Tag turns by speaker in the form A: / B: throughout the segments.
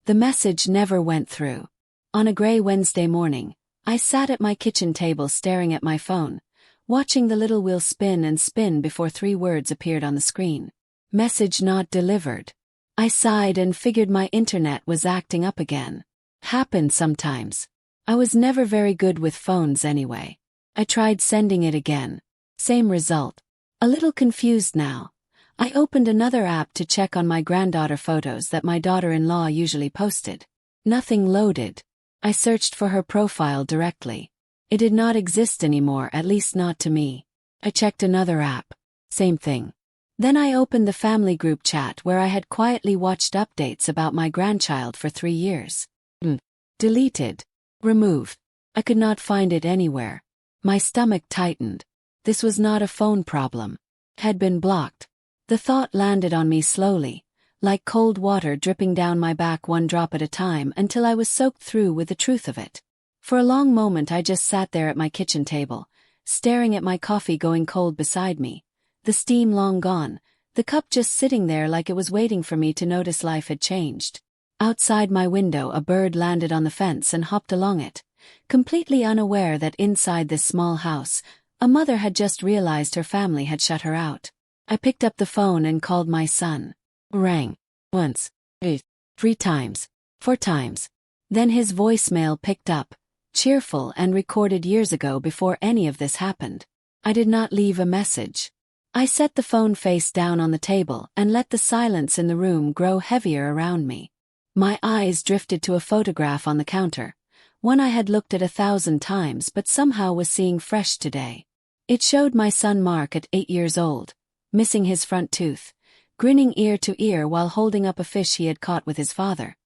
A: The message never went through. On a gray Wednesday morning, I sat at my kitchen table staring at my phone, watching the little wheel spin and spin before 3 words appeared on the screen. Message not delivered. I sighed and figured my internet was acting up again. Happened sometimes. I was never very good with phones anyway. I tried sending it again. Same result. A little confused now. I opened another app to check on my granddaughter photos that my daughter-in-law usually posted. Nothing loaded. I searched for her profile directly. It did not exist anymore, at least not to me. I checked another app. Same thing. Then I opened the family group chat where I had quietly watched updates about my grandchild for 3 years. Deleted. Removed. I could not find it anywhere. My stomach tightened. This was not a phone problem. Had been blocked. The thought landed on me slowly, like cold water dripping down my back one drop at a time until I was soaked through with the truth of it. For a long moment I just sat there at my kitchen table, staring at my coffee going cold beside me, the steam long gone, the cup just sitting there like it was waiting for me to notice life had changed. Outside my window a bird landed on the fence and hopped along it, completely unaware that inside this small house, a mother had just realized her family had shut her out. I picked up the phone and called my son. Rang. Once. 3 times. 4 times. Then his voicemail picked up, cheerful and recorded years ago before any of this happened. I did not leave a message. I set the phone face down on the table and let the silence in the room grow heavier around me. My eyes drifted to a photograph on the counter, one I had looked at 1,000 times but somehow was seeing fresh today. It showed my son Mark at 8 years old, missing his front tooth, grinning ear to ear while holding up a fish he had caught with his father.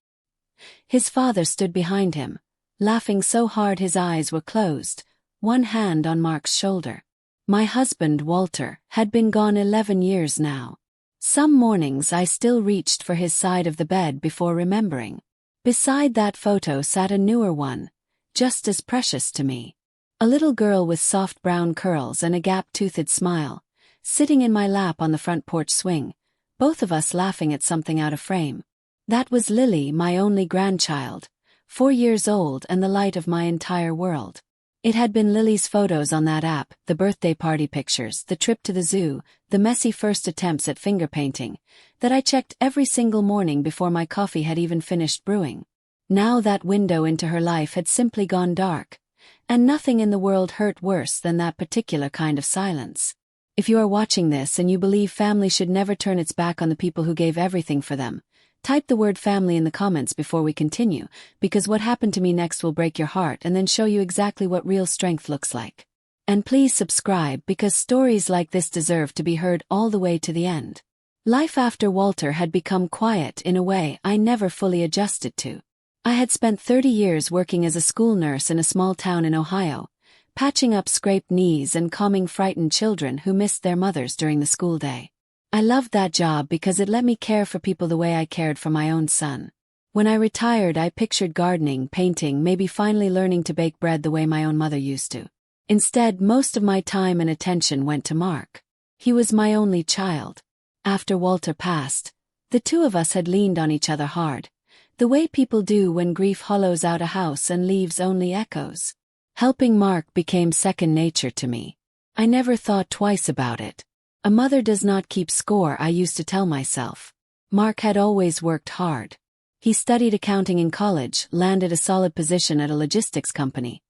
A: His father stood behind him, laughing so hard his eyes were closed, one hand on Mark's shoulder. My husband, Walter, had been gone 11 years now. Some mornings I still reached for his side of the bed before remembering. Beside that photo sat a newer one, just as precious to me. A little girl with soft brown curls and a gap-toothed smile, sitting in my lap on the front porch swing, both of us laughing at something out of frame. That was Lily, my only grandchild, 4 years old and the light of my entire world. It had been Lily's photos on that app, the birthday party pictures, the trip to the zoo, the messy first attempts at finger painting, that I checked every single morning before my coffee had even finished brewing. Now that window into her life had simply gone dark, and nothing in the world hurt worse than that particular kind of silence. If you are watching this and you believe family should never turn its back on the people who gave everything for them, type the word family in the comments before we continue, because what happened to me next will break your heart and then show you exactly what real strength looks like. And please subscribe because stories like this deserve to be heard all the way to the end. Life after Walter had become quiet in a way I never fully adjusted to. I had spent 30 years working as a school nurse in a small town in Ohio, patching up scraped knees and calming frightened children who missed their mothers during the school day. I loved that job because it let me care for people the way I cared for my own son. When I retired, I pictured gardening, painting, maybe finally learning to bake bread the way my own mother used to. Instead, most of my time and attention went to Mark. He was my only child. After Walter passed, the two of us had leaned on each other hard, the way people do when grief hollows out a house and leaves only echoes. Helping Mark became second nature to me. I never thought twice about it. A mother does not keep score, I used to tell myself. Mark had always worked hard. He studied accounting in college, landed a solid position at a logistics company,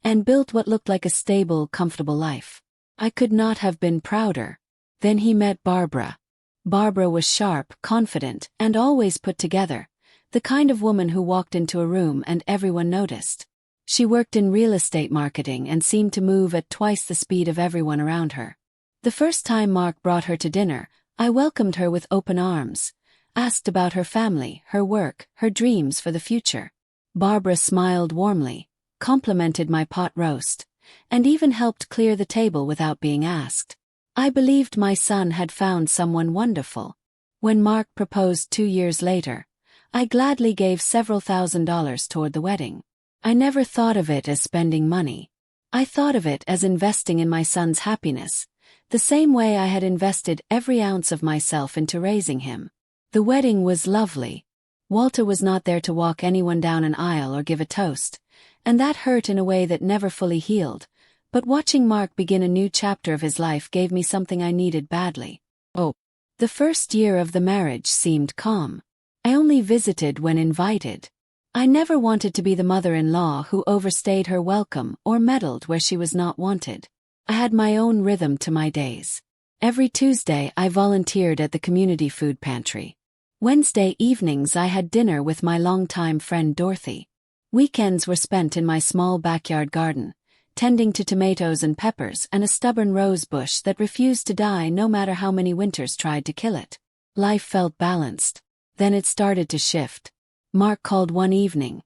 A: and built what looked like a stable, comfortable life. I could not have been prouder. Then he met Barbara. Barbara was sharp, confident, and always put together, the kind of woman who walked into a room and everyone noticed. She worked in real estate marketing and seemed to move at twice the speed of everyone around her. The first time Mark brought her to dinner, I welcomed her with open arms, asked about her family, her work, her dreams for the future. Barbara smiled warmly, complimented my pot roast, and even helped clear the table without being asked. I believed my son had found someone wonderful. When Mark proposed 2 years later, I gladly gave several $1,000s toward the wedding. I never thought of it as spending money. I thought of it as investing in my son's happiness, the same way I had invested every ounce of myself into raising him. The wedding was lovely. Walter was not there to walk anyone down an aisle or give a toast, and that hurt in a way that never fully healed, but watching Mark begin a new chapter of his life gave me something I needed badly. Oh. The first year of the marriage seemed calm. I only visited when invited. I never wanted to be the mother-in-law who overstayed her welcome or meddled where she was not wanted. I had my own rhythm to my days. Every Tuesday I volunteered at the community food pantry. Wednesday evenings I had dinner with my longtime friend Dorothy. Weekends were spent in my small backyard garden, tending to tomatoes and peppers and a stubborn rose bush that refused to die no matter how many winters tried to kill it. Life felt balanced. Then it started to shift. Mark called one evening.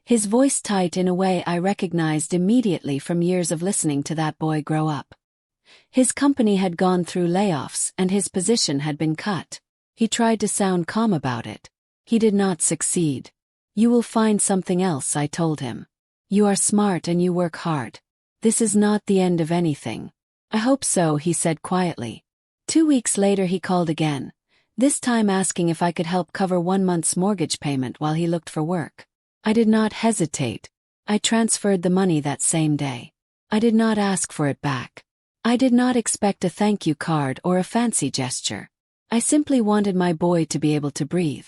A: His voice tight in a way I recognized immediately from years of listening to that boy grow up. His company had gone through layoffs and his position had been cut. He tried to sound calm about it. He did not succeed. "You will find something else," I told him. "You are smart and you work hard. This is not the end of anything." "I hope so," he said quietly. 2 weeks later he called again, this time asking if I could help cover 1 month's mortgage payment while he looked for work. I did not hesitate. I transferred the money that same day. I did not ask for it back. I did not expect a thank you card or a fancy gesture. I simply wanted my boy to be able to breathe.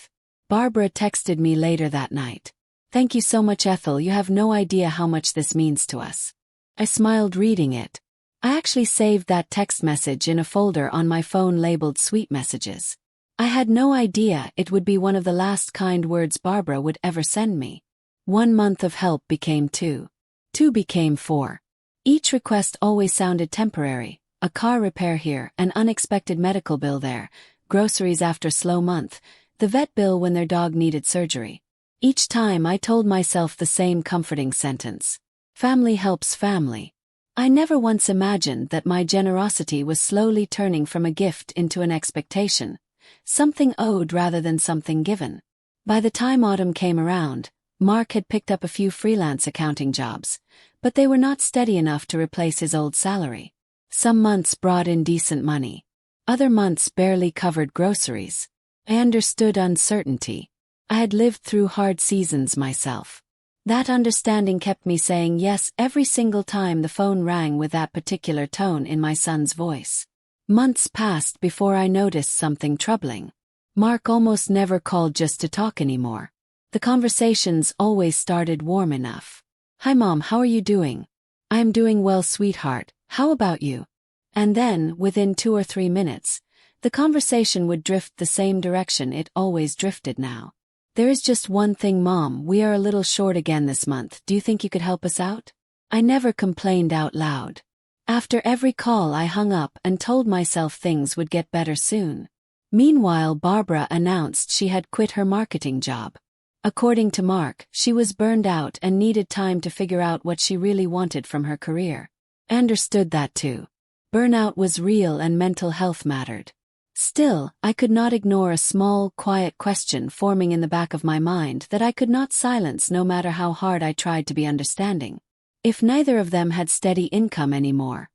A: Barbara texted me later that night. "Thank you so much, Ethel, you have no idea how much this means to us." I smiled reading it. I actually saved that text message in a folder on my phone labeled Sweet Messages. I had no idea it would be one of the last kind words Barbara would ever send me. 1 month of help became 2. 2 became 4. Each request always sounded temporary: a car repair here, an unexpected medical bill there, groceries after slow month, the vet bill when their dog needed surgery. Each time I told myself the same comforting sentence: family helps family. I never once imagined that my generosity was slowly turning from a gift into an expectation, something owed rather than something given. By the time autumn came around, Mark had picked up a few freelance accounting jobs, but they were not steady enough to replace his old salary. Some months brought in decent money. Other months barely covered groceries. I understood uncertainty. I had lived through hard seasons myself. That understanding kept me saying yes every single time the phone rang with that particular tone in my son's voice. Months passed before I noticed something troubling. Mark almost never called just to talk anymore. The conversations always started warm enough. "Hi Mom, how are you doing?" "I'm doing well, sweetheart. How about you?" And then, within 2 or 3 minutes, the conversation would drift the same direction it always drifted now. "There is just one thing, Mom, we are a little short again this month. Do you think you could help us out?" I never complained out loud. After every call I hung up and told myself things would get better soon. Meanwhile, Barbara announced she had quit her marketing job. According to Mark, she was burned out and needed time to figure out what she really wanted from her career. I understood that too. Burnout was real and mental health mattered. Still, I could not ignore a small, quiet question forming in the back of my mind that I could not silence no matter how hard I tried to be understanding. If neither of them had steady income anymore,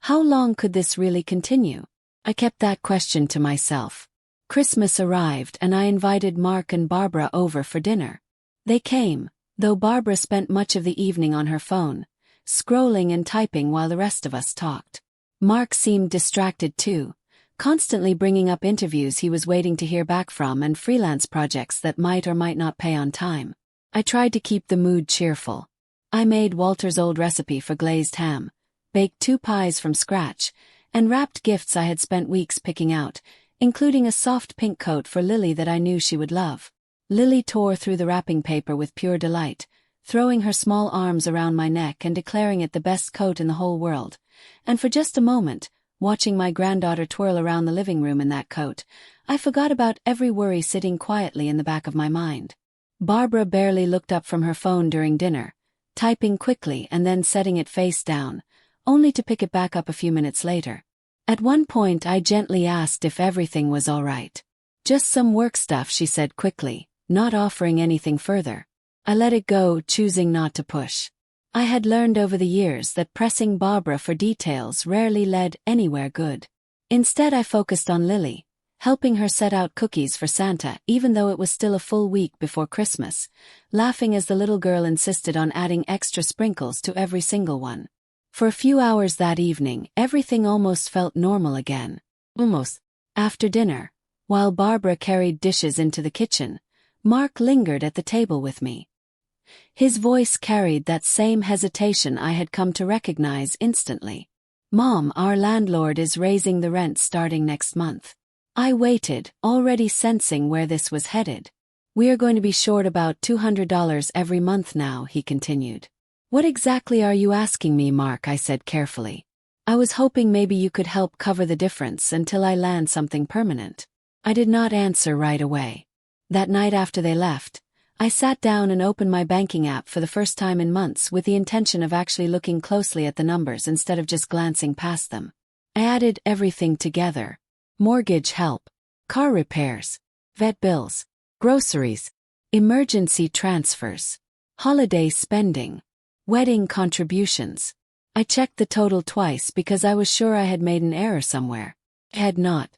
A: how long could this really continue? I kept that question to myself. Christmas arrived and I invited Mark and Barbara over for dinner. They came, though Barbara spent much of the evening on her phone, scrolling and typing while the rest of us talked. Mark seemed distracted too, constantly bringing up interviews he was waiting to hear back from and freelance projects that might or might not pay on time. I tried to keep the mood cheerful. I made Walter's old recipe for glazed ham, baked 2 pies from scratch, and wrapped gifts I had spent weeks picking out, including a soft pink coat for Lily that I knew she would love. Lily tore through the wrapping paper with pure delight, throwing her small arms around my neck and declaring it the best coat in the whole world. And for just a moment, watching my granddaughter twirl around the living room in that coat, I forgot about every worry sitting quietly in the back of my mind. Barbara barely looked up from her phone during dinner, typing quickly and then setting it face down, only to pick it back up a few minutes later. At one point I gently asked if everything was all right. "Just some work stuff," she said quickly, not offering anything further. I let it go, choosing not to push. I had learned over the years that pressing Barbara for details rarely led anywhere good. Instead I focused on Lily, helping her set out cookies for Santa even though it was still a full week before Christmas, laughing as the little girl insisted on adding extra sprinkles to every single one. For a few hours that evening, everything almost felt normal again. Almost. After dinner, while Barbara carried dishes into the kitchen, Mark lingered at the table with me. His voice carried that same hesitation I had come to recognize instantly. "Mom, our landlord is raising the rent starting next month." I waited, already sensing where this was headed. "We are going to be short about $200 every month now," he continued. "What exactly are you asking me, Mark?" I said carefully. "I was hoping maybe you could help cover the difference until I land something permanent." I did not answer right away. That night after they left, I sat down and opened my banking app for the first time in months with the intention of actually looking closely at the numbers instead of just glancing past them. I added everything together: mortgage help, car repairs, vet bills, groceries, emergency transfers, holiday spending, wedding contributions. I checked the total twice because I was sure I had made an error somewhere. I had not.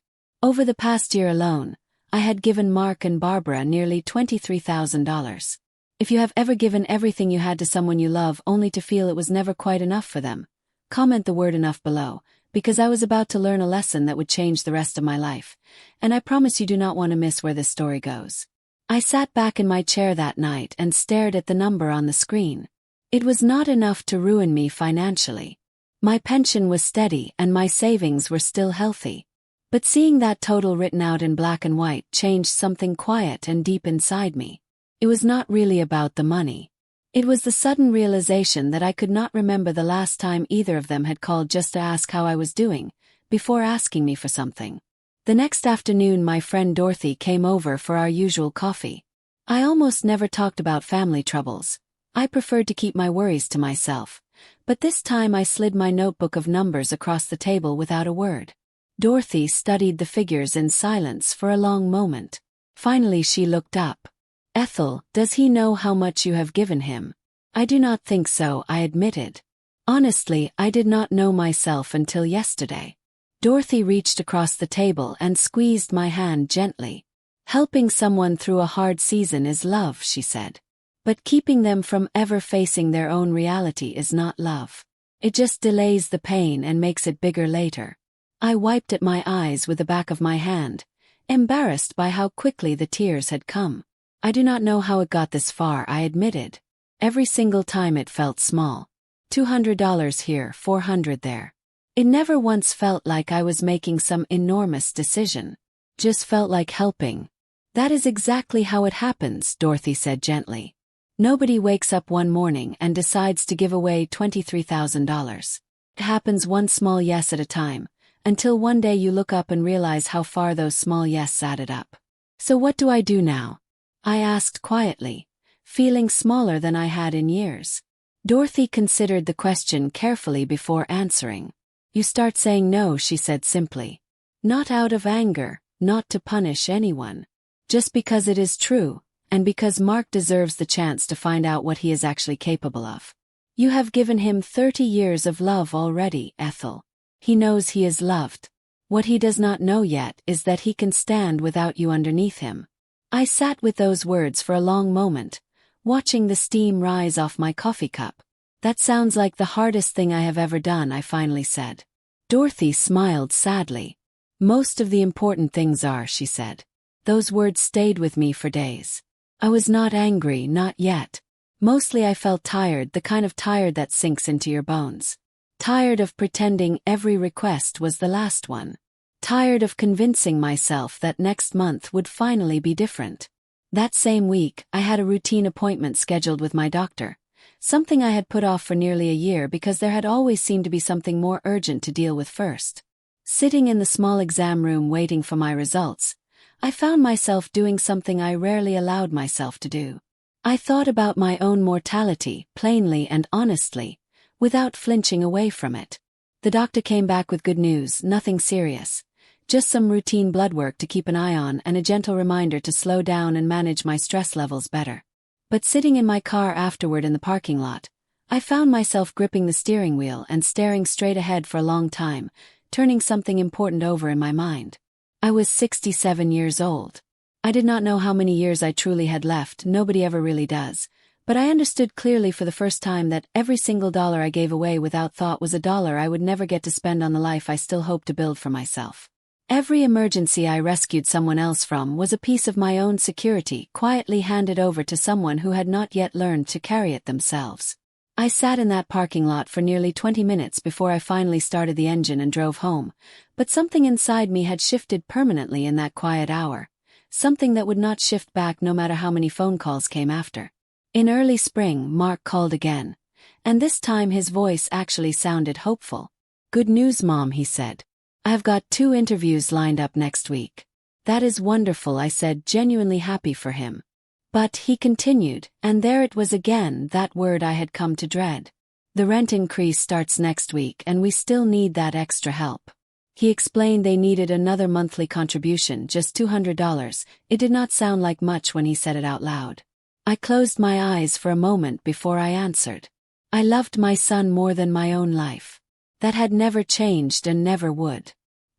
A: Over the past year alone, I had given Mark and Barbara nearly $23,000. If you have ever given everything you had to someone you love only to feel it was never quite enough for them, comment the word enough below, because I was about to learn a lesson that would change the rest of my life, and I promise you do not want to miss where this story goes. I sat back in my chair that night and stared at the number on the screen. It was not enough to ruin me financially. My pension was steady and my savings were still healthy. But seeing that total written out in black and white changed something quiet and deep inside me. It was not really about the money. It was the sudden realization that I could not remember the last time either of them had called just to ask how I was doing, before asking me for something. The next afternoon my friend Dorothy came over for our usual coffee. I almost never talked about family troubles. I preferred to keep my worries to myself. But this time I slid my notebook of numbers across the table without a word. Dorothy studied the figures in silence for a long moment. Finally she looked up. "Ethel, does he know how much you have given him?" "I do not think so," I admitted. Honestly, I did not know myself until yesterday. Dorothy reached across the table and squeezed my hand gently. "Helping someone through a hard season is love," she said. "But keeping them from ever facing their own reality is not love. It just delays the pain and makes it bigger later." I wiped at my eyes with the back of my hand, embarrassed by how quickly the tears had come. "I do not know how it got this far," I admitted. Every single time it felt small. $200 here, $400 there. It never once felt like I was making some enormous decision. Just felt like helping. "That is exactly how it happens," Dorothy said gently. "Nobody wakes up one morning and decides to give away $23,000. It happens one small yes at a time, until one day you look up and realize how far those small yeses added up." "So what do I do now?" I asked quietly, feeling smaller than I had in years. Dorothy considered the question carefully before answering. "You start saying no," she said simply. "Not out of anger, not to punish anyone. Just because it is true, and because Mark deserves the chance to find out what he is actually capable of. You have given him 30 years of love already, Ethel. He knows he is loved. What he does not know yet is that he can stand without you underneath him." I sat with those words for a long moment, watching the steam rise off my coffee cup. "That sounds like the hardest thing I have ever done," I finally said. Dorothy smiled sadly. "Most of the important things are," she said. Those words stayed with me for days. I was not angry, not yet. Mostly I felt tired, the kind of tired that sinks into your bones. Tired of pretending every request was the last one. Tired of convincing myself that next month would finally be different. That same week, I had a routine appointment scheduled with my doctor, something I had put off for nearly a year because there had always seemed to be something more urgent to deal with first. Sitting in the small exam room waiting for my results, I found myself doing something I rarely allowed myself to do. I thought about my own mortality, plainly and honestly, without flinching away from it. The doctor came back with good news, nothing serious. Just some routine blood work to keep an eye on and a gentle reminder to slow down and manage my stress levels better. But sitting in my car afterward in the parking lot, I found myself gripping the steering wheel and staring straight ahead for a long time, turning something important over in my mind. I was 67 years old. I did not know how many years I truly had left, nobody ever really does, but I understood clearly for the first time that every single dollar I gave away without thought was a dollar I would never get to spend on the life I still hoped to build for myself. Every emergency I rescued someone else from was a piece of my own security quietly handed over to someone who had not yet learned to carry it themselves. I sat in that parking lot for nearly 20 minutes before I finally started the engine and drove home, but something inside me had shifted permanently in that quiet hour, something that would not shift back no matter how many phone calls came after. In early spring, Mark called again, and this time his voice actually sounded hopeful. "Good news, Mom," he said. "I've got 2 interviews lined up next week." "That is wonderful," I said, genuinely happy for him. But he continued, and there it was again, that word I had come to dread. "The rent increase starts next week and we still need that extra help." He explained they needed another monthly contribution, just $200. It did not sound like much when he said it out loud. I closed my eyes for a moment before I answered. I loved my son more than my own life. That had never changed and never would.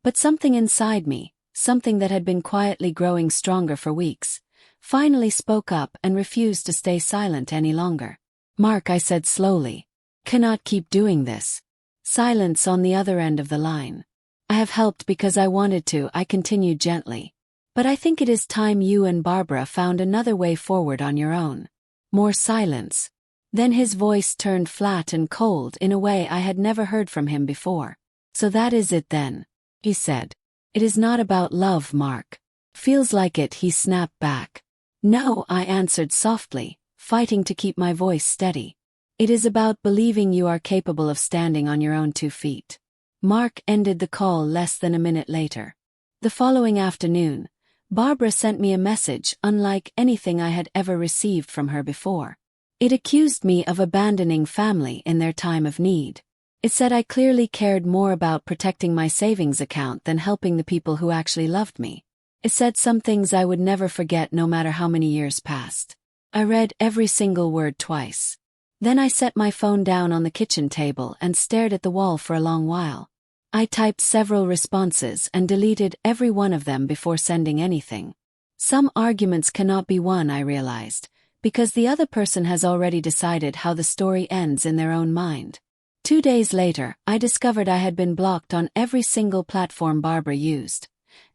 A: But something inside me, something that had been quietly growing stronger for weeks, finally spoke up and refused to stay silent any longer. "Mark," I said slowly, "cannot keep doing this." Silence on the other end of the line. "I have helped because I wanted to," I continued gently. "But I think it is time you and Barbara found another way forward on your own." More silence. Then his voice turned flat and cold in a way I had never heard from him before. "So that is it then," he said. "It is not about love, Mark." "Feels like it," he snapped back. "No," I answered softly, fighting to keep my voice steady. "It is about believing you are capable of standing on your own 2 feet." Mark ended the call less than a minute later. The following afternoon, Barbara sent me a message unlike anything I had ever received from her before. It accused me of abandoning family in their time of need. It said I clearly cared more about protecting my savings account than helping the people who actually loved me. It said some things I would never forget no matter how many years passed. I read every single word twice. Then I set my phone down on the kitchen table and stared at the wall for a long while. I typed several responses and deleted every one of them before sending anything. Some arguments cannot be won, I realized, because the other person has already decided how the story ends in their own mind. 2 days later, I discovered I had been blocked on every single platform Barbara used,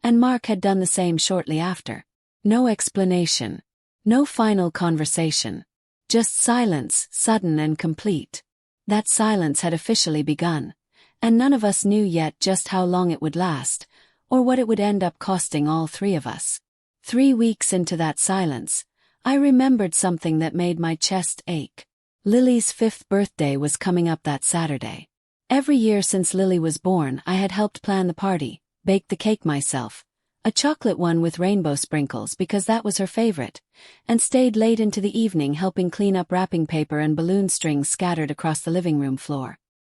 A: and Mark had done the same shortly after. No explanation. No final conversation. Just silence, sudden and complete. That silence had officially begun, and none of us knew yet just how long it would last, or what it would end up costing all 3 of us. 3 weeks into that silence, I remembered something that made my chest ache. Lily's 5th birthday was coming up that Saturday. Every year since Lily was born, I had helped plan the party, baked the cake myself, a chocolate one with rainbow sprinkles because that was her favorite, and stayed late into the evening helping clean up wrapping paper and balloon strings scattered across the living room floor.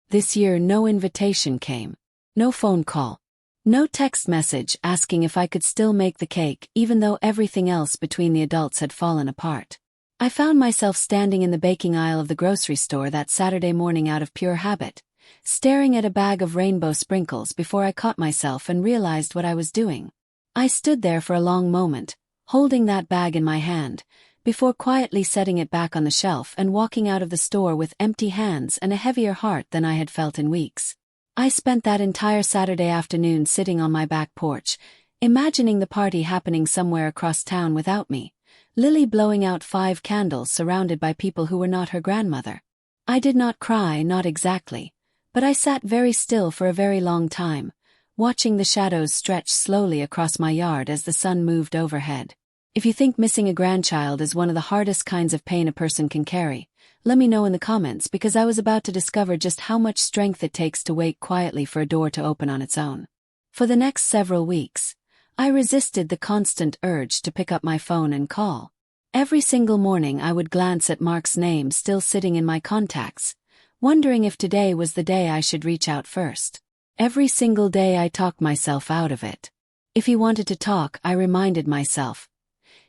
A: This year no invitation came. No phone call. No text message asking if I could still make the cake even though everything else between the adults had fallen apart. I found myself standing in the baking aisle of the grocery store that Saturday morning out of pure habit, staring at a bag of rainbow sprinkles before I caught myself and realized what I was doing. I stood there for a long moment, holding that bag in my hand, before quietly setting it back on the shelf and walking out of the store with empty hands and a heavier heart than I had felt in weeks. I spent that entire Saturday afternoon sitting on my back porch, imagining the party happening somewhere across town without me, Lily blowing out 5 candles surrounded by people who were not her grandmother. I did not cry, not exactly, but I sat very still for a very long time, watching the shadows stretch slowly across my yard as the sun moved overhead. If you think missing a grandchild is one of the hardest kinds of pain a person can carry, let me know in the comments, because I was about to discover just how much strength it takes to wait quietly for a door to open on its own. For the next several weeks, I resisted the constant urge to pick up my phone and call. Every single morning I would glance at Mark's name still sitting in my contacts, wondering if today was the day I should reach out first. Every single day I talked myself out of it. If he wanted to talk, I reminded myself,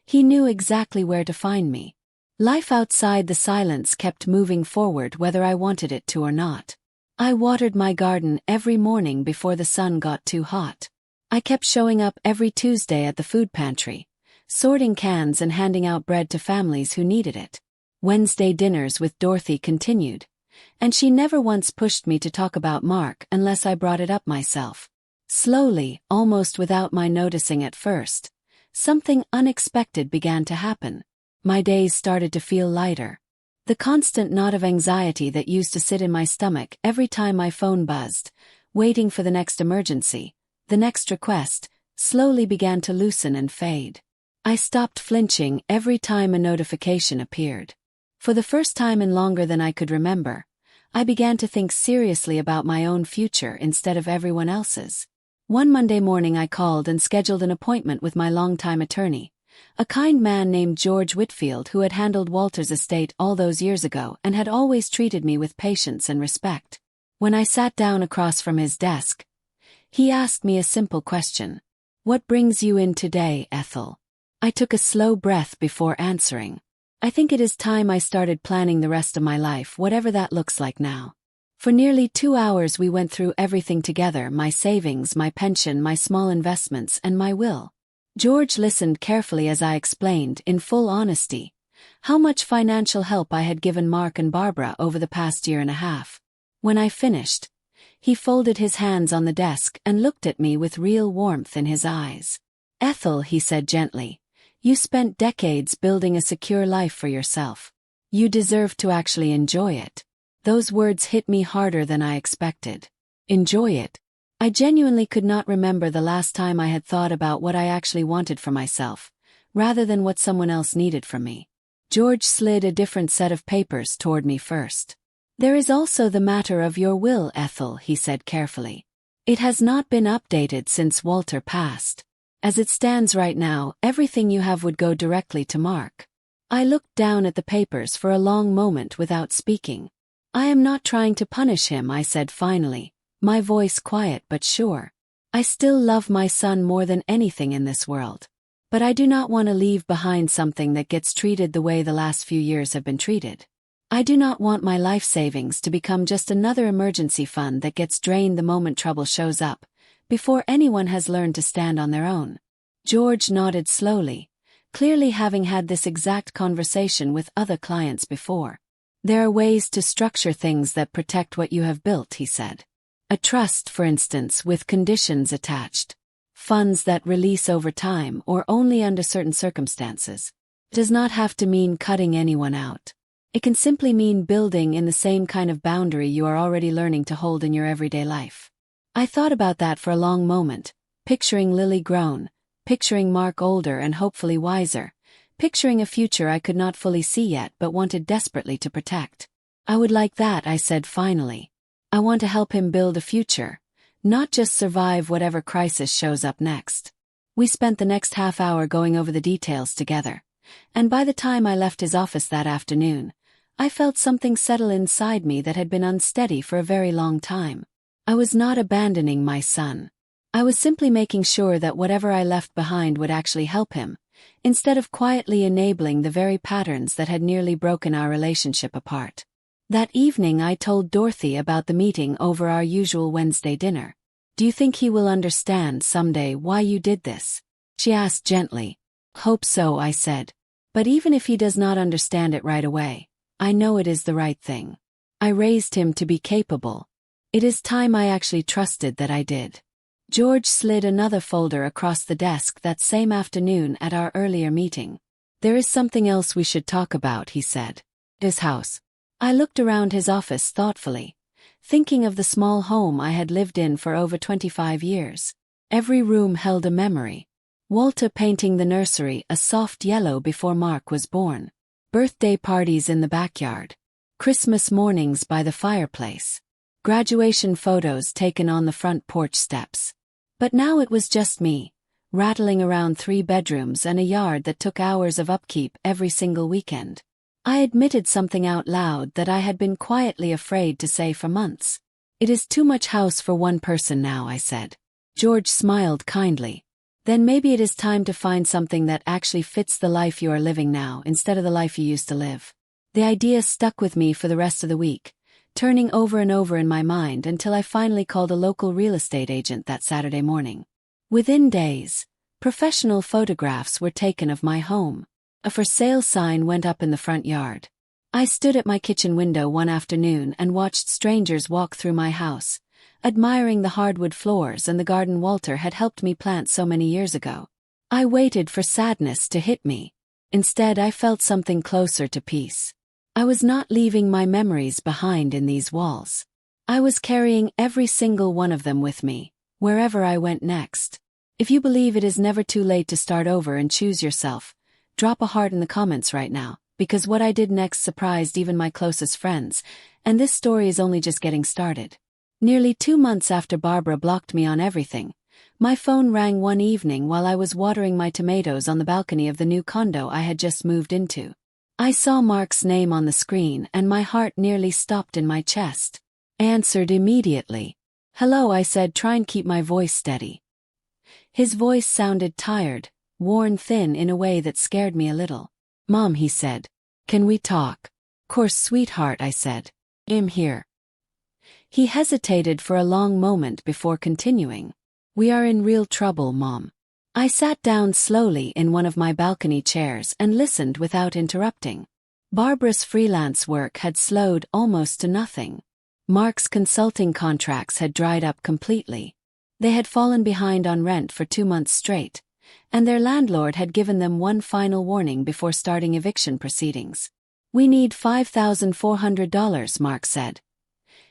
A: he knew exactly where to find me. Life outside the silence kept moving forward whether I wanted it to or not. I watered my garden every morning before the sun got too hot. I kept showing up every Tuesday at the food pantry, sorting cans and handing out bread to families who needed it. Wednesday dinners with Dorothy continued, and she never once pushed me to talk about Mark unless I brought it up myself. Slowly, almost without my noticing at first, something unexpected began to happen. My days started to feel lighter. The constant knot of anxiety that used to sit in my stomach every time my phone buzzed, waiting for the next emergency, the next request, slowly began to loosen and fade. I stopped flinching every time a notification appeared. For the first time in longer than I could remember, I began to think seriously about my own future instead of everyone else's. One Monday morning I called and scheduled an appointment with my longtime attorney, a kind man named George Whitfield who had handled Walter's estate all those years ago and had always treated me with patience and respect. When I sat down across from his desk, he asked me a simple question. "What brings you in today, Ethel?" I took a slow breath before answering. "I think it is time I started planning the rest of my life, whatever that looks like now." For nearly 2 hours we went through everything together, my savings, my pension, my small investments, and my will. George listened carefully as I explained, in full honesty, how much financial help I had given Mark and Barbara over the past year and a half. When I finished, he folded his hands on the desk and looked at me with real warmth in his eyes. "Ethel," he said gently, "you spent decades building a secure life for yourself. You deserve to actually enjoy it." Those words hit me harder than I expected. Enjoy it. I genuinely could not remember the last time I had thought about what I actually wanted for myself, rather than what someone else needed from me. George slid a different set of papers toward me first. "There is also the matter of your will, Ethel," he said carefully. "It has not been updated since Walter passed. As it stands right now, everything you have would go directly to Mark." I looked down at the papers for a long moment without speaking. "I am not trying to punish him," I said finally, my voice quiet but sure. "I still love my son more than anything in this world. But I do not want to leave behind something that gets treated the way the last few years have been treated. I do not want my life savings to become just another emergency fund that gets drained the moment trouble shows up, before anyone has learned to stand on their own." George nodded slowly, clearly having had this exact conversation with other clients before. "There are ways to structure things that protect what you have built," he said. "A trust, for instance, with conditions attached. Funds that release over time or only under certain circumstances. It does not have to mean cutting anyone out. It can simply mean building in the same kind of boundary you are already learning to hold in your everyday life." I thought about that for a long moment, picturing Lily grown, picturing Mark older and hopefully wiser, picturing a future I could not fully see yet but wanted desperately to protect. "I would like that," I said finally. "I want to help him build a future, not just survive whatever crisis shows up next." We spent the next half hour going over the details together, and by the time I left his office that afternoon, I felt something settle inside me that had been unsteady for a very long time. I was not abandoning my son. I was simply making sure that whatever I left behind would actually help him, instead of quietly enabling the very patterns that had nearly broken our relationship apart. That evening I told Dorothy about the meeting over our usual Wednesday dinner. "Do you think he will understand someday why you did this?" she asked gently. "Hope so," I said. "But even if he does not understand it right away, I know it is the right thing. I raised him to be capable. It is time I actually trusted that I did." George slid another folder across the desk that same afternoon at our earlier meeting. "There is something else we should talk about," he said. "His house." I looked around his office thoughtfully, thinking of the small home I had lived in for over 25 years. Every room held a memory. Walter painting the nursery a soft yellow before Mark was born. Birthday parties in the backyard. Christmas mornings by the fireplace. Graduation photos taken on the front porch steps. But now it was just me, rattling around 3 bedrooms and a yard that took hours of upkeep every single weekend. I admitted something out loud that I had been quietly afraid to say for months. "It is too much house for one person now," I said. George smiled kindly. "Then maybe it is time to find something that actually fits the life you are living now instead of the life you used to live." The idea stuck with me for the rest of the week, turning over and over in my mind until I finally called a local real estate agent that Saturday morning. Within days, professional photographs were taken of my home. A for sale sign went up in the front yard. I stood at my kitchen window one afternoon and watched strangers walk through my house, admiring the hardwood floors and the garden Walter had helped me plant so many years ago. I waited for sadness to hit me. Instead, I felt something closer to peace. I was not leaving my memories behind in these walls. I was carrying every single one of them with me, wherever I went next. If you believe it is never too late to start over and choose yourself, drop a heart in the comments right now, because what I did next surprised even my closest friends, and this story is only just getting started. Nearly 2 months after Barbara blocked me on everything, my phone rang one evening while I was watering my tomatoes on the balcony of the new condo I had just moved into. I saw Mark's name on the screen and my heart nearly stopped in my chest. I answered immediately. "Hello," I said, trying to keep my voice steady. His voice sounded tired, worn thin in a way that scared me a little. "Mom," he said. "Can we talk?" "Course, sweetheart," I said. "I'm here." He hesitated for a long moment before continuing. "We are in real trouble, Mom." I sat down slowly in one of my balcony chairs and listened without interrupting. Barbara's freelance work had slowed almost to nothing. Mark's consulting contracts had dried up completely. They had fallen behind on rent for 2 months straight, and their landlord had given them one final warning before starting eviction proceedings. "We need $5,400, Mark said,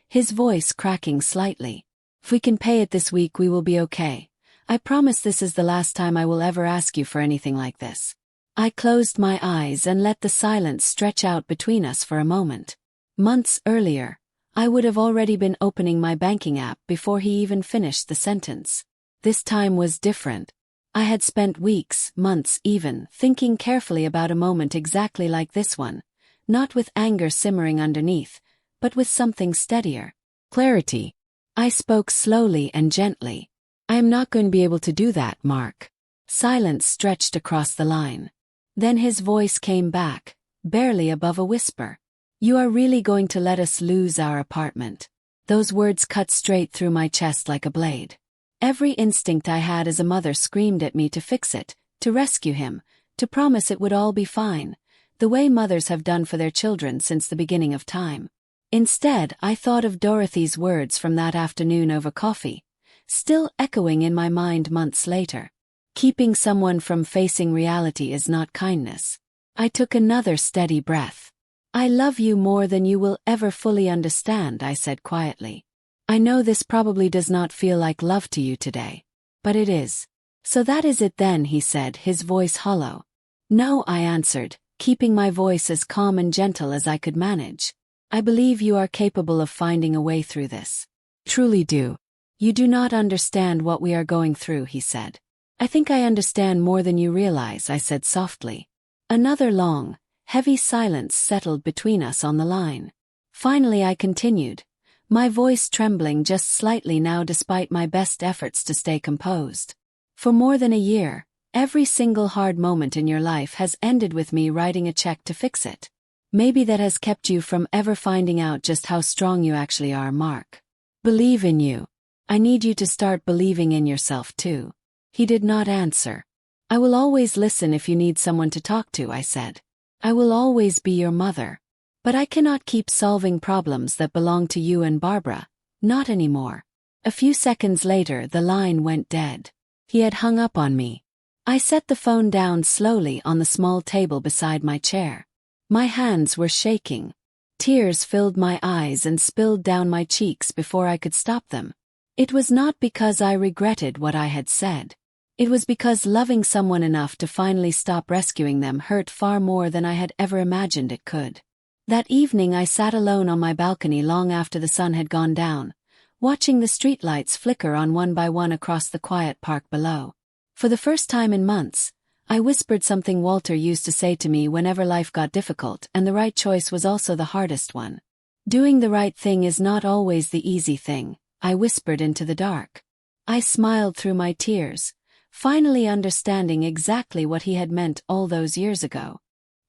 A: his voice cracking slightly. "If we can pay it this week, we will be okay. I promise this is the last time I will ever ask you for anything like this." I closed my eyes and let the silence stretch out between us for a moment. Months earlier, I would have already been opening my banking app before he even finished the sentence. This time was different. I had spent weeks, months even, thinking carefully about a moment exactly like this one, not with anger simmering underneath, but with something steadier. Clarity. I spoke slowly and gently. "I am not going to be able to do that, Mark." Silence stretched across the line. Then his voice came back, barely above a whisper. "You are really going to let us lose our apartment?" Those words cut straight through my chest like a blade. Every instinct I had as a mother screamed at me to fix it, to rescue him, to promise it would all be fine, the way mothers have done for their children since the beginning of time. Instead, I thought of Dorothy's words from that afternoon over coffee, still echoing in my mind months later. Keeping someone from facing reality is not kindness. I took another steady breath. "I love you more than you will ever fully understand," I said quietly. "I know this probably does not feel like love to you today, but it is." "So that is it then," he said, his voice hollow. "No," I answered, keeping my voice as calm and gentle as I could manage. "I believe you are capable of finding a way through this. Truly do." "You do not understand what we are going through," he said. "I think I understand more than you realize," I said softly. Another long, heavy silence settled between us on the line. Finally I continued, my voice trembling just slightly now despite my best efforts to stay composed. "For more than a year, every single hard moment in your life has ended with me writing a check to fix it. Maybe that has kept you from ever finding out just how strong you actually are, Mark. Believe in you. I need you to start believing in yourself too." He did not answer. "I will always listen if you need someone to talk to," I said. "I will always be your mother. But I cannot keep solving problems that belong to you and Barbara, not anymore." A few seconds later the line went dead. He had hung up on me. I set the phone down slowly on the small table beside my chair. My hands were shaking. Tears filled my eyes and spilled down my cheeks before I could stop them. It was not because I regretted what I had said. It was because loving someone enough to finally stop rescuing them hurt far more than I had ever imagined it could. That evening I sat alone on my balcony long after the sun had gone down, watching the streetlights flicker on one by one across the quiet park below. For the first time in months, I whispered something Walter used to say to me whenever life got difficult, and the right choice was also the hardest one. "Doing the right thing is not always the easy thing," I whispered into the dark. I smiled through my tears, finally understanding exactly what he had meant all those years ago.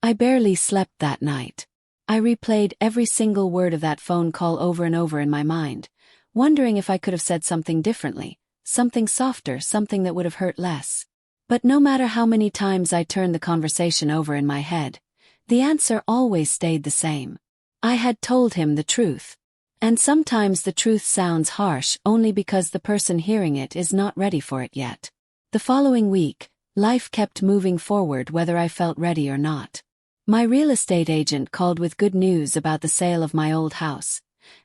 A: I barely slept that night. I replayed every single word of that phone call over and over in my mind, wondering if I could have said something differently, something softer, something that would have hurt less. But no matter how many times I turned the conversation over in my head, the answer always stayed the same. I had told him the truth. And sometimes the truth sounds harsh only because the person hearing it is not ready for it yet. The following week, life kept moving forward whether I felt ready or not. My real estate agent called with good news about the sale of my old house,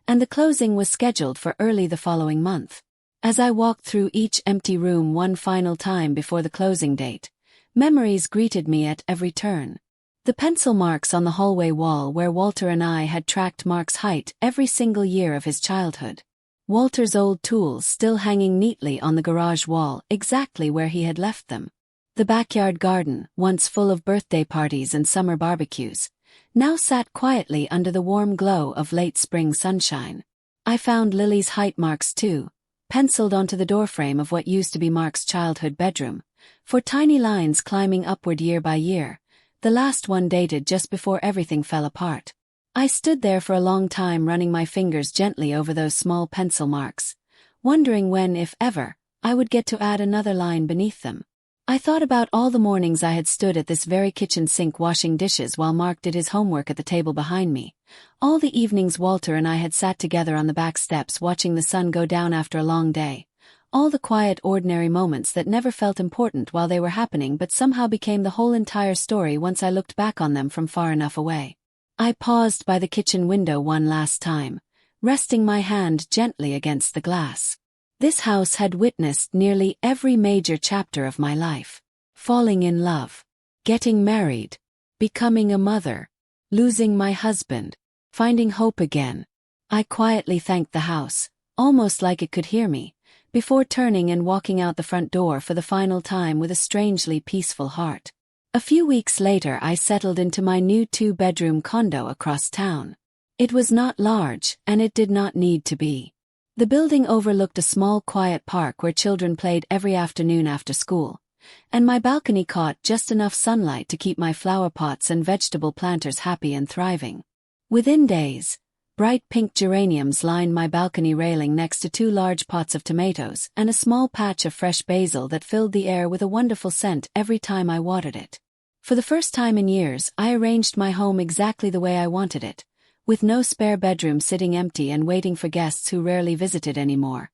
A: and the closing was scheduled for early the following month. As I walked through each empty room one final time before the closing date, memories greeted me at every turn. The pencil marks on the hallway wall where Walter and I had tracked Mark's height every single year of his childhood. Walter's old tools still hanging neatly on the garage wall exactly where he had left them. The backyard garden, once full of birthday parties and summer barbecues, now sat quietly under the warm glow of late spring sunshine. I found Lily's height marks too, penciled onto the doorframe of what used to be Mark's childhood bedroom, for tiny lines climbing upward year by year, the last one dated just before everything fell apart. I stood there for a long time running my fingers gently over those small pencil marks, wondering when, if ever, I would get to add another line beneath them. I thought about all the mornings I had stood at this very kitchen sink washing dishes while Mark did his homework at the table behind me, all the evenings Walter and I had sat together on the back steps watching the sun go down after a long day, all the quiet ordinary moments that never felt important while they were happening but somehow became the whole entire story once I looked back on them from far enough away. I paused by the kitchen window one last time, resting my hand gently against the glass. This house had witnessed nearly every major chapter of my life. Falling in love, getting married, becoming a mother, losing my husband, finding hope again. I quietly thanked the house, almost like it could hear me, before turning and walking out the front door for the final time with a strangely peaceful heart. A few weeks later I settled into my new 2-bedroom condo across town. It was not large, and it did not need to be. The building overlooked a small quiet park where children played every afternoon after school, and my balcony caught just enough sunlight to keep my flower pots and vegetable planters happy and thriving. Within days, bright pink geraniums lined my balcony railing next to 2 large pots of tomatoes and a small patch of fresh basil that filled the air with a wonderful scent every time I watered it. For the first time in years, I arranged my home exactly the way I wanted it, with no spare bedroom sitting empty and waiting for guests who rarely visited anymore,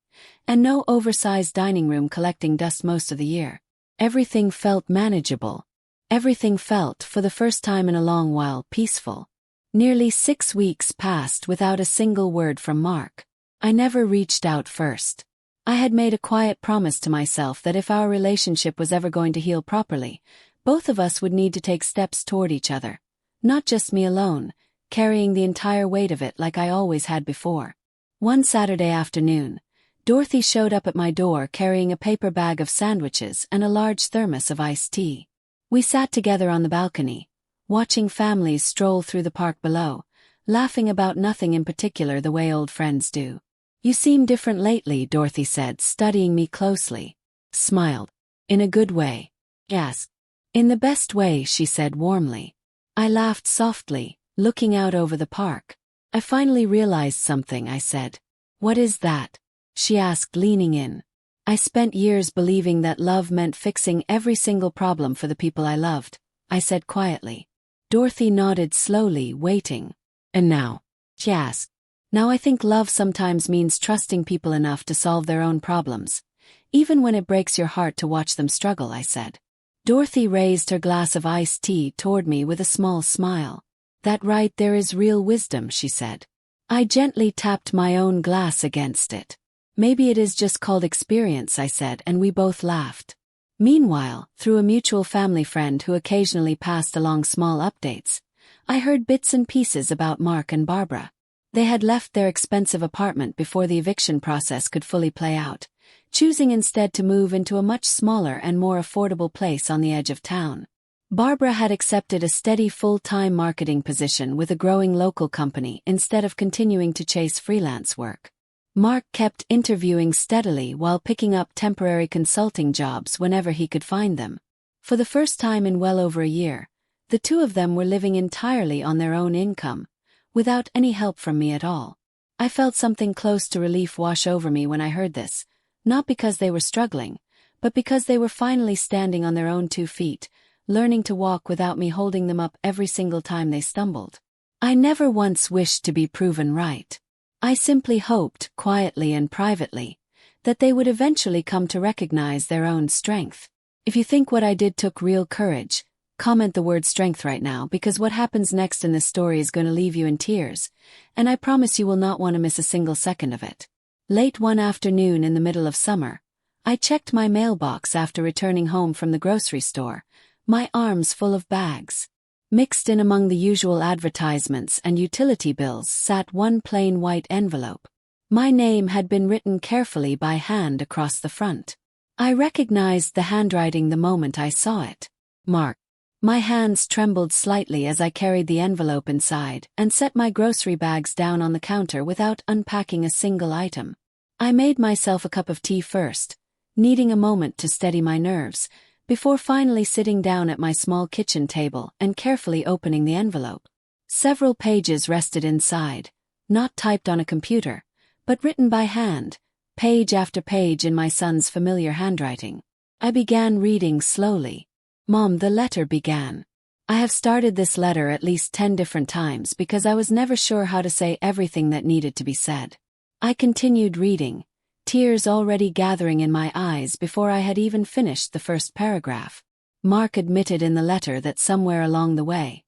A: and no oversized dining room collecting dust most of the year. Everything felt manageable. Everything felt, for the first time in a long while, peaceful. Nearly 6 weeks passed without a single word from Mark. I never reached out first. I had made a quiet promise to myself that if our relationship was ever going to heal properly, both of us would need to take steps toward each other. Not just me alone, carrying the entire weight of it like I always had before. One Saturday afternoon, Dorothy showed up at my door carrying a paper bag of sandwiches and a large thermos of iced tea. We sat together on the balcony, watching families stroll through the park below, laughing about nothing in particular the way old friends do. "You seem different lately," Dorothy said, studying me closely. Smiled. "In a good way?" "Yes." "In the best way," she said warmly. I laughed softly, looking out over the park. "I finally realized something," I said. "What is that?" she asked, leaning in. "I spent years believing that love meant fixing every single problem for the people I loved," I said quietly. Dorothy nodded slowly, waiting. "And now?" she asked. "Now I think love sometimes means trusting people enough to solve their own problems, even when it breaks your heart to watch them struggle," I said. Dorothy raised her glass of iced tea toward me with a small smile. "That right there is real wisdom," she said. I gently tapped my own glass against it. "Maybe it is just called experience," I said, and we both laughed. Meanwhile, through a mutual family friend who occasionally passed along small updates, I heard bits and pieces about Mark and Barbara. They had left their expensive apartment before the eviction process could fully play out, choosing instead to move into a much smaller and more affordable place on the edge of town. Barbara had accepted a steady full-time marketing position with a growing local company instead of continuing to chase freelance work. Mark kept interviewing steadily while picking up temporary consulting jobs whenever he could find them. For the first time in well over a year, the two of them were living entirely on their own income, without any help from me at all. I felt something close to relief wash over me when I heard this, Not because they were struggling, but because they were finally standing on their own 2 feet, learning to walk without me holding them up every single time they stumbled. I never once wished to be proven right. I simply hoped, quietly and privately, that they would eventually come to recognize their own strength. If you think what I did took real courage, comment the word strength right now, because what happens next in this story is going to leave you in tears, and I promise you will not want to miss a single second of it. Late one afternoon in the middle of summer, I checked my mailbox after returning home from the grocery store, my arms full of bags. Mixed in among the usual advertisements and utility bills sat one plain white envelope. My name had been written carefully by hand across the front. I recognized the handwriting the moment I saw it. Mark. My hands trembled slightly as I carried the envelope inside and set my grocery bags down on the counter without unpacking a single item. I made myself a cup of tea first, needing a moment to steady my nerves, before finally sitting down at my small kitchen table and carefully opening the envelope. Several pages rested inside, not typed on a computer, but written by hand, page after page in my son's familiar handwriting. I began reading slowly. Mom, the letter began. I have started this letter at least 10 different times because I was never sure how to say everything that needed to be said. I continued reading, tears already gathering in my eyes before I had even finished the first paragraph. Mark admitted in the letter that somewhere along the way,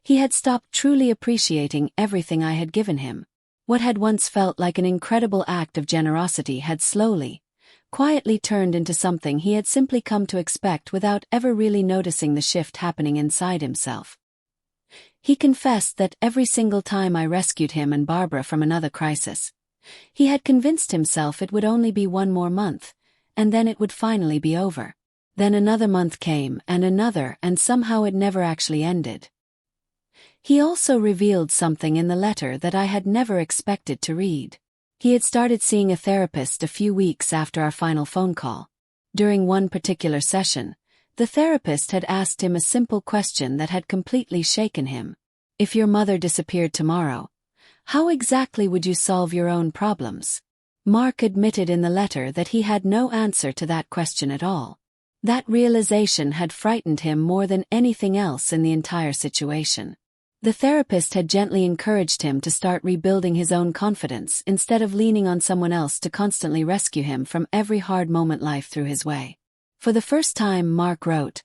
A: he had stopped truly appreciating everything I had given him. What had once felt like an incredible act of generosity had slowly, quietly turned into something he had simply come to expect without ever really noticing the shift happening inside himself. He confessed that every single time I rescued him and Barbara from another crisis, he had convinced himself it would only be one more month, and then it would finally be over. Then another month came, and another, and somehow it never actually ended. He also revealed something in the letter that I had never expected to read. He had started seeing a therapist a few weeks after our final phone call. During one particular session, the therapist had asked him a simple question that had completely shaken him. If your mother disappeared tomorrow, how exactly would you solve your own problems? Mark admitted in the letter that he had no answer to that question at all. That realization had frightened him more than anything else in the entire situation. The therapist had gently encouraged him to start rebuilding his own confidence instead of leaning on someone else to constantly rescue him from every hard moment life threw his way. For the first time, Mark wrote,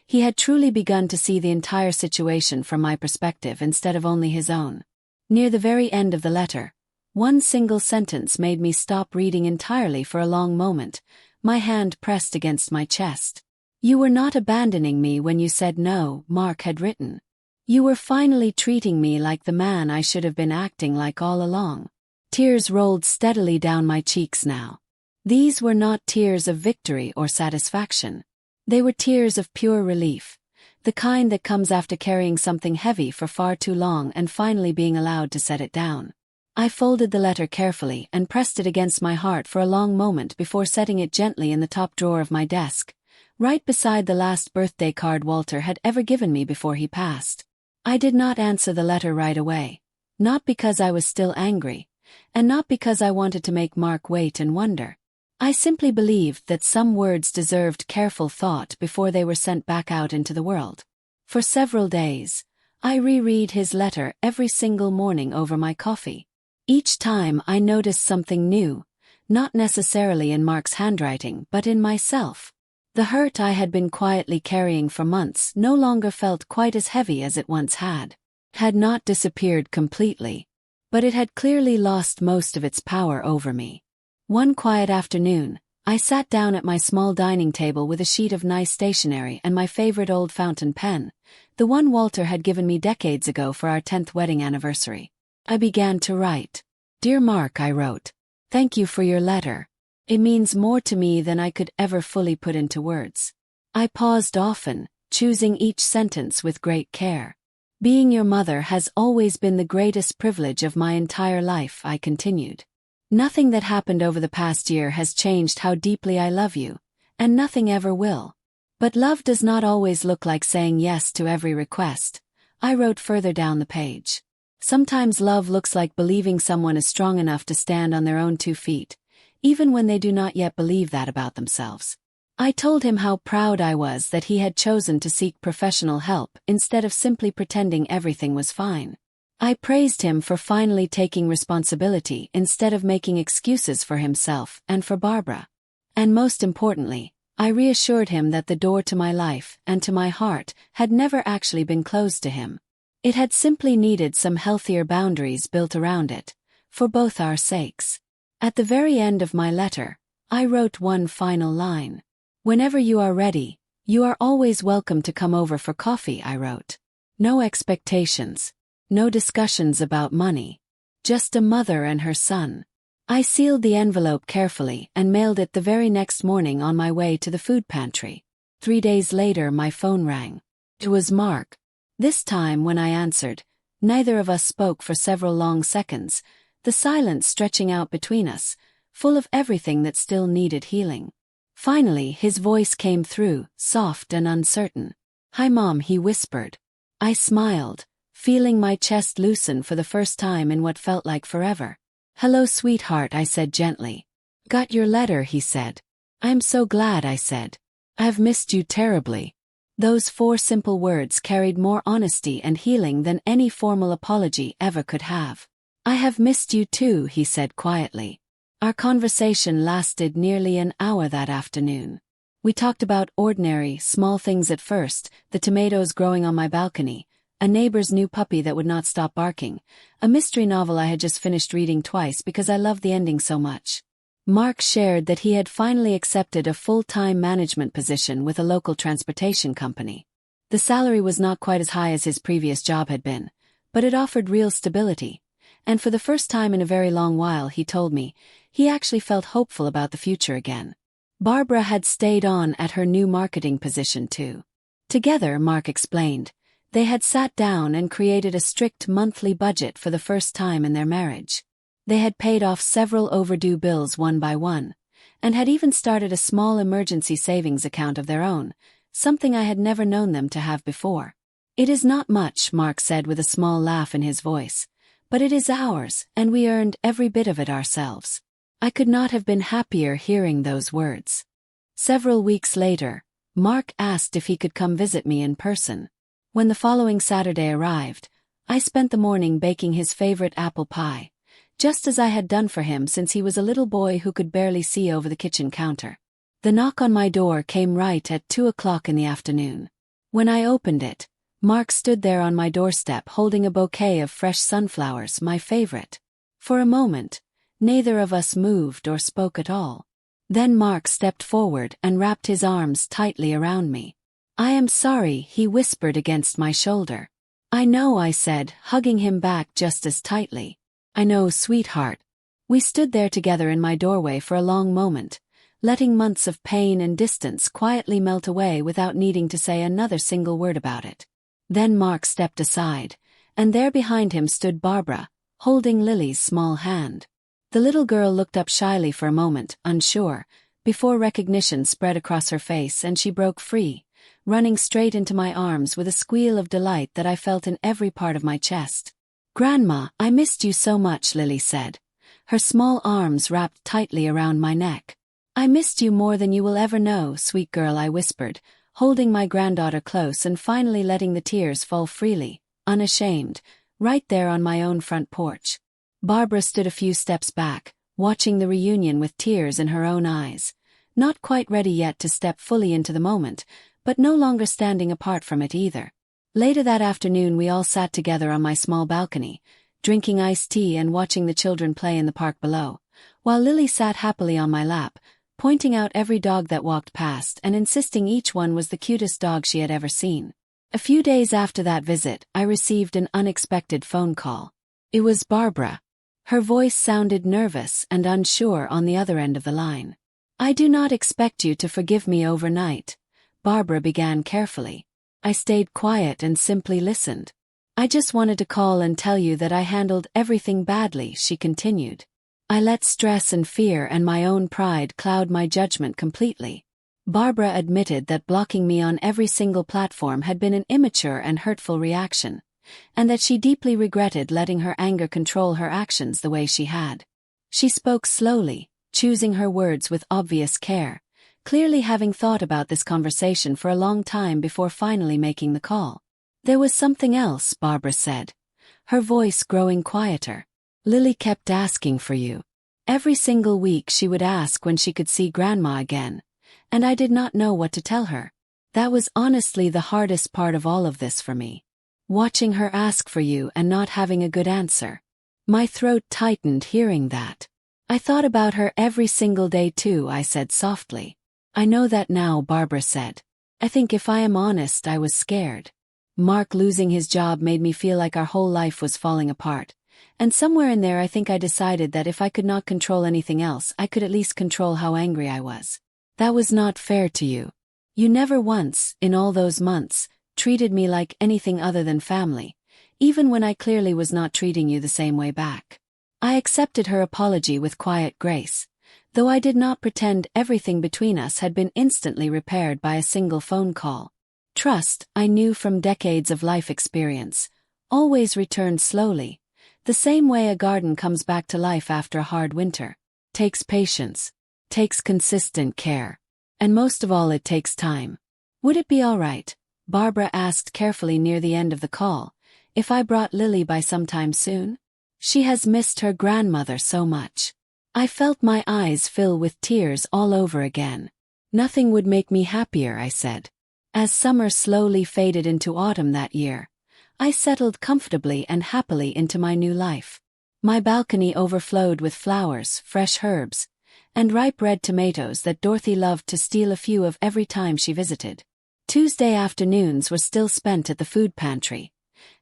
A: he had truly begun to see the entire situation from my perspective instead of only his own. Near the very end of the letter, one single sentence made me stop reading entirely for a long moment, my hand pressed against my chest. You were not abandoning me when you said no, Mark had written. You were finally treating me like the man I should have been acting like all along. Tears rolled steadily down my cheeks now. These were not tears of victory or satisfaction. They were tears of pure relief, the kind that comes after carrying something heavy for far too long and finally being allowed to set it down. I folded the letter carefully and pressed it against my heart for a long moment before setting it gently in the top drawer of my desk, right beside the last birthday card Walter had ever given me before he passed. I did not answer the letter right away, not because I was still angry, and not because I wanted to make Mark wait and wonder. I simply believed that some words deserved careful thought before they were sent back out into the world. For several days, I reread his letter every single morning over my coffee. Each time I noticed something new, not necessarily in Mark's handwriting but in myself. The hurt I had been quietly carrying for months no longer felt quite as heavy as it once had. It had not disappeared completely, but it had clearly lost most of its power over me. One quiet afternoon, I sat down at my small dining table with a sheet of nice stationery and my favorite old fountain pen, the one Walter had given me decades ago for our 10th wedding anniversary. I began to write. Dear Mark, I wrote. Thank you for your letter. It means more to me than I could ever fully put into words. I paused often, choosing each sentence with great care. Being your mother has always been the greatest privilege of my entire life, I continued. Nothing that happened over the past year has changed how deeply I love you, and nothing ever will. But love does not always look like saying yes to every request, I wrote further down the page. Sometimes love looks like believing someone is strong enough to stand on their own 2 feet, even when they do not yet believe that about themselves. I told him how proud I was that he had chosen to seek professional help instead of simply pretending everything was fine. I praised him for finally taking responsibility instead of making excuses for himself and for Barbara. And most importantly, I reassured him that the door to my life and to my heart had never actually been closed to him. It had simply needed some healthier boundaries built around it, for both our sakes. At the very end of my letter, I wrote one final line. "Whenever you are ready, you are always welcome to come over for coffee," I wrote. No expectations. No discussions about money. Just a mother and her son. I sealed the envelope carefully and mailed it the very next morning on my way to the food pantry. 3 days later my phone rang. It was Mark. This time when I answered, neither of us spoke for several long seconds, the silence stretching out between us, full of everything that still needed healing. Finally his voice came through, soft and uncertain. "Hi Mom," he whispered. I smiled, feeling my chest loosen for the first time in what felt like forever. "Hello sweetheart," I said gently. "Got your letter," he said. "I'm so glad," I said. "I've missed you terribly." Those 4 simple words carried more honesty and healing than any formal apology ever could have. "I have missed you too," he said quietly. Our conversation lasted nearly an hour that afternoon. We talked about ordinary, small things at first, the tomatoes growing on my balcony, a neighbor's new puppy that would not stop barking, a mystery novel I had just finished reading twice because I loved the ending so much. Mark shared that he had finally accepted a full-time management position with a local transportation company. The salary was not quite as high as his previous job had been, but it offered real stability, and for the first time in a very long while, he told me, he actually felt hopeful about the future again. Barbara had stayed on at her new marketing position too. Together, Mark explained, they had sat down and created a strict monthly budget for the first time in their marriage. They had paid off several overdue bills one by one, and had even started a small emergency savings account of their own, something I had never known them to have before. "It is not much," Mark said with a small laugh in his voice, "but it is ours, and we earned every bit of it ourselves." I could not have been happier hearing those words. Several weeks later, Mark asked if he could come visit me in person. When the following Saturday arrived, I spent the morning baking his favorite apple pie, just as I had done for him since he was a little boy who could barely see over the kitchen counter. The knock on my door came right at 2 o'clock in the afternoon. When I opened it, Mark stood there on my doorstep holding a bouquet of fresh sunflowers, my favorite. For a moment, neither of us moved or spoke at all. Then Mark stepped forward and wrapped his arms tightly around me. "I am sorry," he whispered against my shoulder. "I know," I said, hugging him back just as tightly. "I know, sweetheart." We stood there together in my doorway for a long moment, letting months of pain and distance quietly melt away without needing to say another single word about it. Then Mark stepped aside, and there behind him stood Barbara, holding Lily's small hand. The little girl looked up shyly for a moment, unsure, before recognition spread across her face and she broke free, running straight into my arms with a squeal of delight that I felt in every part of my chest. "Grandma, I missed you so much," Lily said, her small arms wrapped tightly around my neck. "I missed you more than you will ever know, sweet girl," I whispered, holding my granddaughter close and finally letting the tears fall freely, unashamed, right there on my own front porch. Barbara stood a few steps back, watching the reunion with tears in her own eyes, not quite ready yet to step fully into the moment, but no longer standing apart from it either. Later that afternoon we all sat together on my small balcony, drinking iced tea and watching the children play in the park below, while Lily sat happily on my lap, pointing out every dog that walked past and insisting each one was the cutest dog she had ever seen. A few days after that visit, I received an unexpected phone call. It was Barbara. Her voice sounded nervous and unsure on the other end of the line. "I do not expect you to forgive me overnight," Barbara began carefully. I stayed quiet and simply listened. "I just wanted to call and tell you that I handled everything badly," she continued. "I let stress and fear and my own pride cloud my judgment completely." Barbara admitted that blocking me on every single platform had been an immature and hurtful reaction, and that she deeply regretted letting her anger control her actions the way she had. She spoke slowly, choosing her words with obvious care, clearly having thought about this conversation for a long time before finally making the call. "There was something else," Barbara said, her voice growing quieter. "Lily kept asking for you. Every single week she would ask when she could see Grandma again, and I did not know what to tell her. That was honestly the hardest part of all of this for me. Watching her ask for you and not having a good answer. My throat tightened hearing that. I thought about her every single day too," I said softly. "I know that now," Barbara said. "I think if I am honest, I was scared. Mark losing his job made me feel like our whole life was falling apart. And somewhere in there I think I decided that if I could not control anything else, I could at least control how angry I was. That was not fair to you. You never once, in all those months, treated me like anything other than family, even when I clearly was not treating you the same way back." I accepted her apology with quiet grace, though I did not pretend everything between us had been instantly repaired by a single phone call. Trust, I knew from decades of life experience, always returned slowly, the same way a garden comes back to life after a hard winter. Takes patience, takes consistent care, and most of all it takes time. "Would it be all right," Barbara asked carefully near the end of the call, "if I brought Lily by sometime soon? She has missed her grandmother so much." I felt my eyes fill with tears all over again. "Nothing would make me happier," I said. As summer slowly faded into autumn that year, I settled comfortably and happily into my new life. My balcony overflowed with flowers, fresh herbs, and ripe red tomatoes that Dorothy loved to steal a few of every time she visited. Tuesday afternoons were still spent at the food pantry,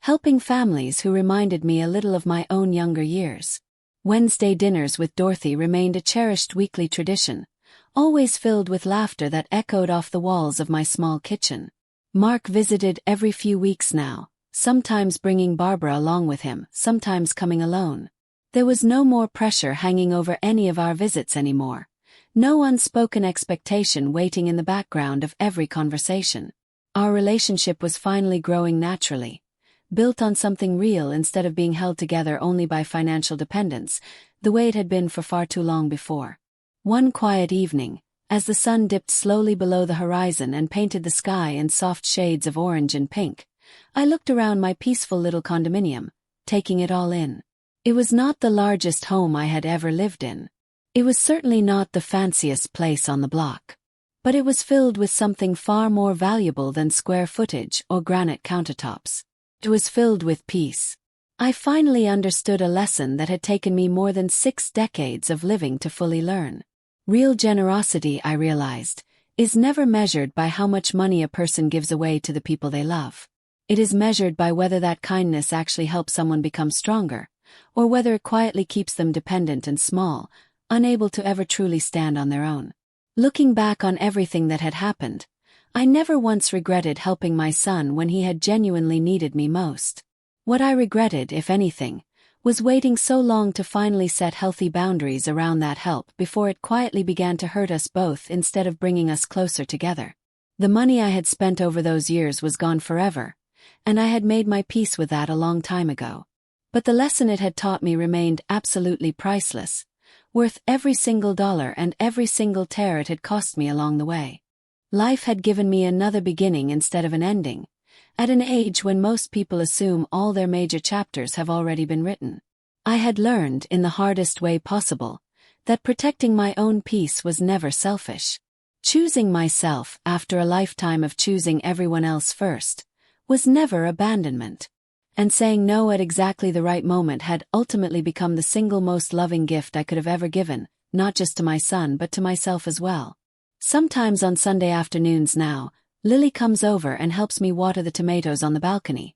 A: helping families who reminded me a little of my own younger years. Wednesday dinners with Dorothy remained a cherished weekly tradition, always filled with laughter that echoed off the walls of my small kitchen. Mark visited every few weeks now, sometimes bringing Barbara along with him, sometimes coming alone. There was no more pressure hanging over any of our visits anymore, no unspoken expectation waiting in the background of every conversation. Our relationship was finally growing naturally, built on something real instead of being held together only by financial dependence, the way it had been for far too long before. One quiet evening, as the sun dipped slowly below the horizon and painted the sky in soft shades of orange and pink, I looked around my peaceful little condominium, taking it all in. It was not the largest home I had ever lived in. It was certainly not the fanciest place on the block. But it was filled with something far more valuable than square footage or granite countertops. It was filled with peace. I finally understood a lesson that had taken me more than 6 decades of living to fully learn. Real generosity, I realized, is never measured by how much money a person gives away to the people they love. It is measured by whether that kindness actually helps someone become stronger, or whether it quietly keeps them dependent and small, unable to ever truly stand on their own. Looking back on everything that had happened, I never once regretted helping my son when he had genuinely needed me most. What I regretted, if anything, was waiting so long to finally set healthy boundaries around that help before it quietly began to hurt us both instead of bringing us closer together. The money I had spent over those years was gone forever, and I had made my peace with that a long time ago. But the lesson it had taught me remained absolutely priceless, worth every single dollar and every single tear it had cost me along the way. Life had given me another beginning instead of an ending, at an age when most people assume all their major chapters have already been written. I had learned, in the hardest way possible, that protecting my own peace was never selfish. Choosing myself, after a lifetime of choosing everyone else first, was never abandonment. And saying no at exactly the right moment had ultimately become the single most loving gift I could have ever given, not just to my son but to myself as well. Sometimes on Sunday afternoons now, Lily comes over and helps me water the tomatoes on the balcony.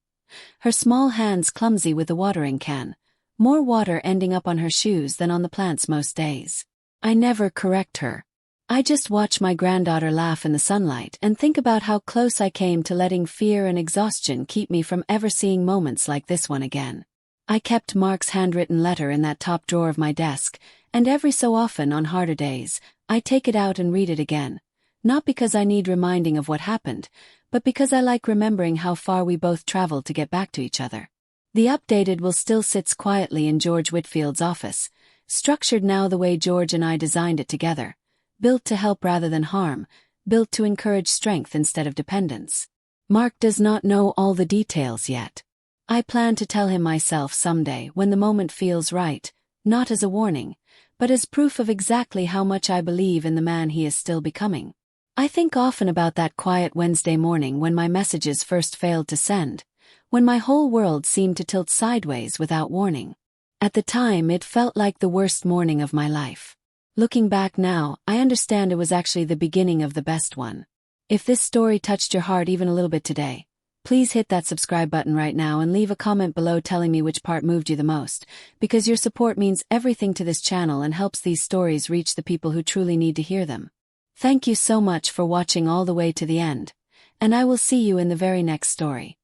A: Her small hands clumsy with the watering can, more water ending up on her shoes than on the plants most days. I never correct her. I just watch my granddaughter laugh in the sunlight and think about how close I came to letting fear and exhaustion keep me from ever seeing moments like this one again. I kept Mark's handwritten letter in that top drawer of my desk, and every so often on harder days, I take it out and read it again. Not because I need reminding of what happened, but because I like remembering how far we both traveled to get back to each other. The updated will still sits quietly in George Whitfield's office, Structured now the way George and I designed it together. Built to help rather than harm, built to encourage strength instead of dependence. Mark does not know all the details yet. I plan to tell him myself someday when the moment feels right, not as a warning, but as proof of exactly how much I believe in the man he is still becoming. I think often about that quiet Wednesday morning when my messages first failed to send, when my whole world seemed to tilt sideways without warning. At the time, it felt like the worst morning of my life. Looking back now, I understand it was actually the beginning of the best one. If this story touched your heart even a little bit today, please hit that subscribe button right now and leave a comment below telling me which part moved you the most, because your support means everything to this channel and helps these stories reach the people who truly need to hear them. Thank you so much for watching all the way to the end, and I will see you in the very next story.